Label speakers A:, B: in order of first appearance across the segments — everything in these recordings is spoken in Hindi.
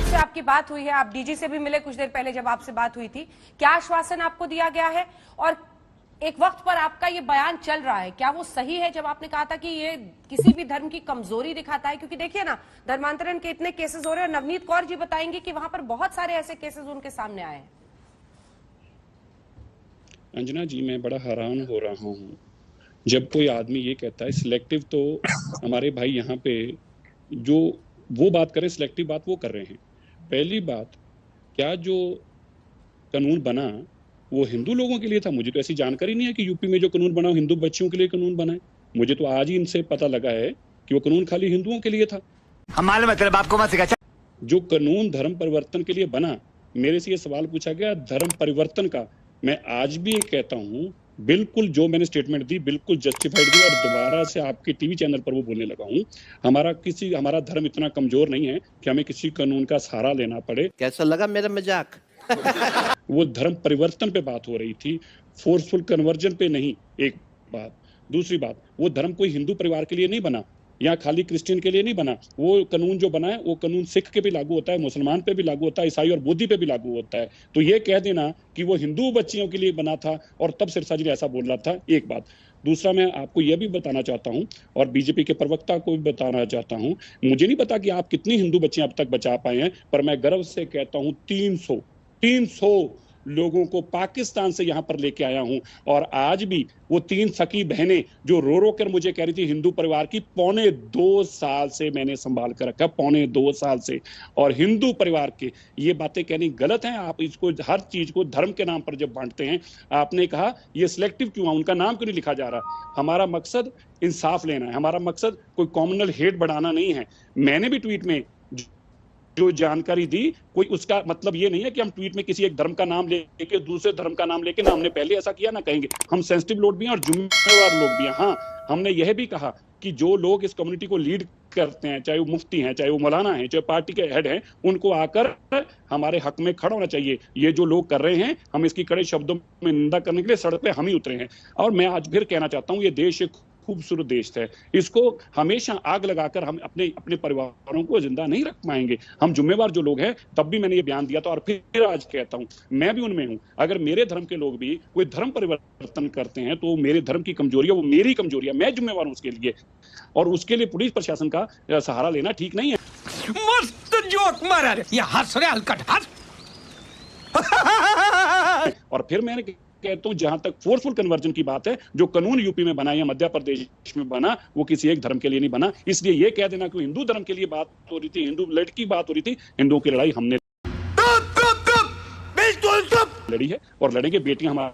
A: से आपकी बात हुई है, आप डीजी से भी मिले कुछ देर पहले जब आपसे बात हुई थी, क्या आश्वासन आपको दिया गया है? और एक वक्त पर आपका ये बयान चल रहा है, क्या वो सही है जब आपने कहा था कि ये किसी भी धर्म की कमजोरी दिखाता है? क्योंकि देखिए ना, धर्मांतरण के इतने केसेस हो रहे हैं और नवनीत कौर जी बताएंगे कि वहां पर बहुत सारे ऐसे केसेस उनके सामने आए हैं।
B: अंजना जी, मैं बड़ा हैरान हो रहा हूँ जब कोई आदमी ये कहता है सिलेक्टिव, तो हमारे भाई यहाँ पे जो वो बात करें, सिलेक्टिव बात वो कर रहे हैं। पहली बात, क्या जो कानून बना वो हिंदू लोगों के लिए था? मुझे तो ऐसी जानकारी नहीं है कि यूपी में जो कानून बना हिंदू बच्चियों के लिए कानून बना है। मुझे तो आज ही इनसे पता लगा है कि वो कानून खाली हिंदुओं के लिए था।
C: हमारे मतलब आपको मत सिखा।
B: जो कानून धर्म परिवर्तन के लिए बना, मेरे से ये सवाल पूछा गया धर्म परिवर्तन का, मैं आज भी कहता हूँ बिल्कुल जो मैंने स्टेटमेंट दी बिल्कुल जस्टिफाइड दी, और दोबारा से आपके टीवी चैनल पर वो बोलने लगा हूँ। हमारा धर्म इतना कमजोर नहीं है कि हमें किसी कानून का सहारा लेना पड़े।
C: कैसा लगा मेरा मजाक?
B: वो धर्म परिवर्तन पे बात हो रही थी, फोर्सफुल कन्वर्जन पे नहीं। एक बात। दूसरी बात, वो धर्म कोई हिंदू परिवार के लिए नहीं बना या खाली क्रिश्चियन के लिए नहीं बना। वो कानून जो बना है वो कानून सिख के भी लागू होता है, मुसलमान पे भी लागू होता है, ईसाई और बौद्धी पे भी लागू होता है। तो ये कह देना कि वो हिंदू बच्चियों के लिए बना था और तब सिरसा जी ने ऐसा बोल रहा था, एक बात। दूसरा, मैं आपको यह भी बताना चाहता हूं और बीजेपी के प्रवक्ता को भी बताना चाहता हूं, मुझे नहीं पता कि आप कितनी हिंदू बच्चियां अब तक बचा पाए हैं, पर मैं गर्व से कहता हूं 300 लोगों को पाकिस्तान से यहां पर लेके आया हूं। और आज भी वो 3 सखी बहनें जो रो कर मुझे कह रही थी हिंदू परिवार की, 2.25 साल से मैंने संभाल कर रखा, 2.25 साल से। और हिंदू परिवार के ये बातें कहनी गलत हैं। आप इसको हर चीज को धर्म के नाम पर जब बांटते हैं, आपने कहा ये सिलेक्टिव क्यों है, उनका नाम क्यों नहीं लिखा जा रहा? हमारा मकसद इंसाफ लेना है, हमारा मकसद कोई कॉम्युनल हेट बढ़ाना नहीं है। मैंने भी ट्वीट में जो जानकारी दी, कोई उसका मतलब ये नहीं है कि हम ट्वीट में किसी एक धर्म का नाम लेके दूसरे धर्म का नाम लेके ना हमने पहले ऐसा किया ना कहेंगे। हम सेंसिटिव लोग भी हैं और जिम्मेवार लोग भी हैं। हाँ, हमने यह भी कहा कि जो लोग इस कम्युनिटी को लीड करते हैं, चाहे वो मुफ्ती हैं, चाहे वो मौलाना हैं, चाहे पार्टी के हेड हैं, उनको आकर हमारे हक में खड़ा होना चाहिए। ये जो लोग कर रहे हैं, हम इसकी कड़े शब्दों में निंदा करने के लिए सड़क पे हम ही उतरे हैं। और मैं आज फिर कहना चाहता हूँ, ये देश एक खूबसूरत देश है, इसको हमेशा आग लगाकर हम अपने परिवारों को जिंदा नहीं रख पाएंगे। हम जिम्मेवार जो लोग हैं, तब भी मैंने ये बयान दिया था और फिर आज कहता हूं, मैं भी उनमें हूं। अगर मेरे धर्म के लोग भी कोई धर्म परिवर्तन करते हैं तो मेरे धर्म की कमजोरी है, वो मेरी कमजोरी है, मैं जिम्मेवार हूं उसके लिए। और उसके लिए पुलिस प्रशासन का सहारा लेना ठीक नहीं है।
D: मस्त जोक मारा रे, ये हंस रहे हलकट हंस।
B: और फिर मैंने कहता हूं, जहां तक फोर्सफुल कन्वर्जन की बात है, जो कानून यूपी में बना या मध्य प्रदेश में बना, वो किसी एक धर्म के लिए नहीं बना। इसलिए ये कह देना कि हिंदू धर्म के लिए बात हो रही थी, हिंदू लड़की की बात हो रही थी, हिंदुओं की लड़ाई हमने लड़ी है और लड़ेंगे। बेटियां हमारी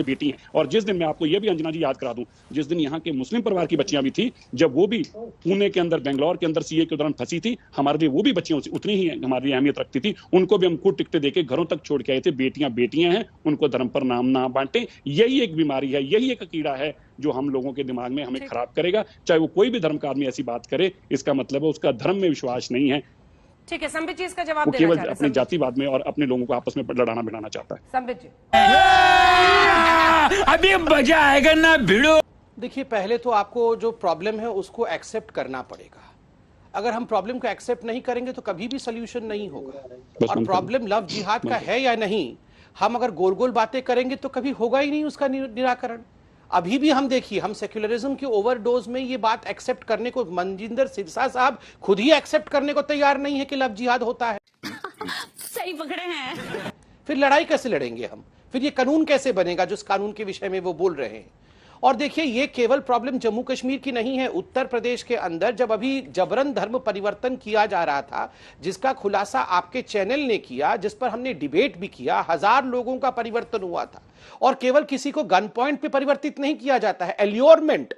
B: बेटी हैं। और जिस दिन, मैं आपको यह भी अंजना जी याद करा दूं, जिस दिन यहाँ के मुस्लिम परिवार की बच्चियां भी थी, जब वो भी पुणे के अंदर, बेंगलोर के अंदर सीए के दौरान फंसी थी, हमारे लिए वो भी बच्चियां उतनी ही हमारे लिए अहमियत रखती थी। उनको भी हम खुद टिकटे देके घरों तक छोड़ के आए थे। बेटियां बेटियां हैं, उनको धर्म पर नाम ना बांटे। यही एक बीमारी है, यही एक कीड़ा है जो हम लोगों के दिमाग में हमें खराब करेगा। चाहे वो कोई भी धर्म का आदमी ऐसी बात करे, इसका मतलब है उसका धर्म में विश्वास नहीं है।
A: ठीक है, संबित जी इसका जवाब
B: वो
A: देना
B: केवल
A: चाहते हैं।
B: अपने जातिवाद में और अपने लोगों को आपस में लड़ाना भिड़ाना चाहता है।
A: संबित जी,
D: अभी मजा आएगा ना भिड़ो।
E: देखिए, पहले तो आपको जो प्रॉब्लम है उसको एक्सेप्ट करना पड़ेगा। अगर हम प्रॉब्लम को एक्सेप्ट नहीं करेंगे तो कभी भी सोल्यूशन नहीं होगा। और प्रॉब्लम लव जिहाद का है या नहीं, हम अगर गोल गोल बातें करेंगे तो कभी होगा ही नहीं उसका निराकरण। अभी भी हम देखिए, हम सेक्युलरिज्म के ओवरडोज में ये बात एक्सेप्ट करने को, मनजिंदर सिरसा साहब खुद ही एक्सेप्ट करने को तैयार नहीं है कि लव जिहाद होता है।
F: सही पकड़े हैं।
E: फिर लड़ाई कैसे लड़ेंगे हम? फिर ये कानून कैसे बनेगा जिस कानून के विषय में वो बोल रहे हैं? और देखिए, ये केवल प्रॉब्लम जम्मू कश्मीर की नहीं है। उत्तर प्रदेश के अंदर जब अभी जबरन धर्म परिवर्तन किया जा रहा था, जिसका खुलासा आपके चैनल ने किया, जिस पर हमने डिबेट भी किया, 1000 लोगों का परिवर्तन हुआ था। और केवल किसी को गन पॉइंट पे परिवर्तित नहीं किया जाता है, एल्योरमेंट,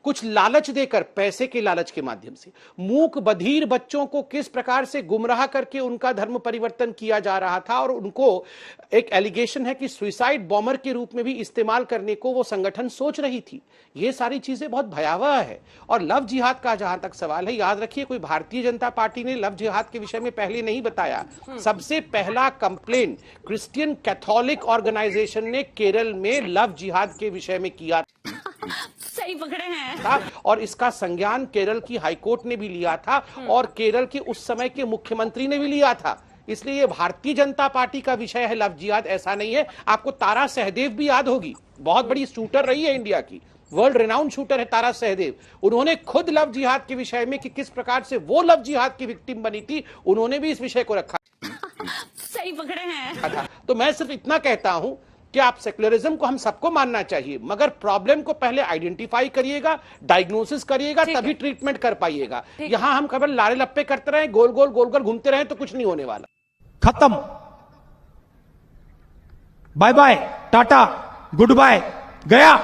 E: कुछ लालच देकर, पैसे के लालच के माध्यम से मूक बधिर बच्चों को किस प्रकार से गुमराह करके उनका धर्म परिवर्तन किया जा रहा था। और उनको एक एलिगेशन है कि सुसाइड बॉम्बर के रूप में भी इस्तेमाल करने को वो संगठन सोच रही थी। ये सारी चीजें बहुत भयावह है। और लव जिहाद का जहां तक सवाल है, याद रखिए, कोई भारतीय जनता पार्टी ने लव जिहाद के विषय में पहले नहीं बताया। सबसे पहला कंप्लेन क्रिश्चियन कैथोलिक ऑर्गेनाइजेशन ने केरल में लव जिहाद के विषय में किया।
F: सही पकड़े हैं।
E: था और इसका संज्ञान केरल की हाईकोर्ट ने भी लिया था और केरल के उस समय के मुख्यमंत्री ने भी लिया था। इसलिए ये भारतीय जनता पार्टी का विषय है लव जिहाद, ऐसा नहीं है। आपको तारा सहदेव भी याद होगी, बहुत बड़ी शूटर रही है इंडिया की, वर्ल्ड रिनाउंड शूटर है तारा सहदेव। उन्होंने खुद लव जिहाद के विषय में कि किस प्रकार से वो लव जिहाद की विक्टिम बनी थी, उन्होंने भी इस विषय को रखा
F: सही पकड़े हैं।
E: था। तो मैं सिर्फ इतना कहता हूं कि आप सेक्युलरिज्म को हम सबको मानना चाहिए, मगर प्रॉब्लम को पहले आइडेंटिफाई करिएगा, डायग्नोसिस करिएगा,
A: ठीक
E: तभी
A: है।
E: ट्रीटमेंट कर पाइएगा।
A: ठीक।
E: यहां हम केवल लारे लप्पे करते रहे, गोल गोल घूमते रहे तो कुछ नहीं होने वाला।
D: खत्म, bye bye, tata, good bye, गया।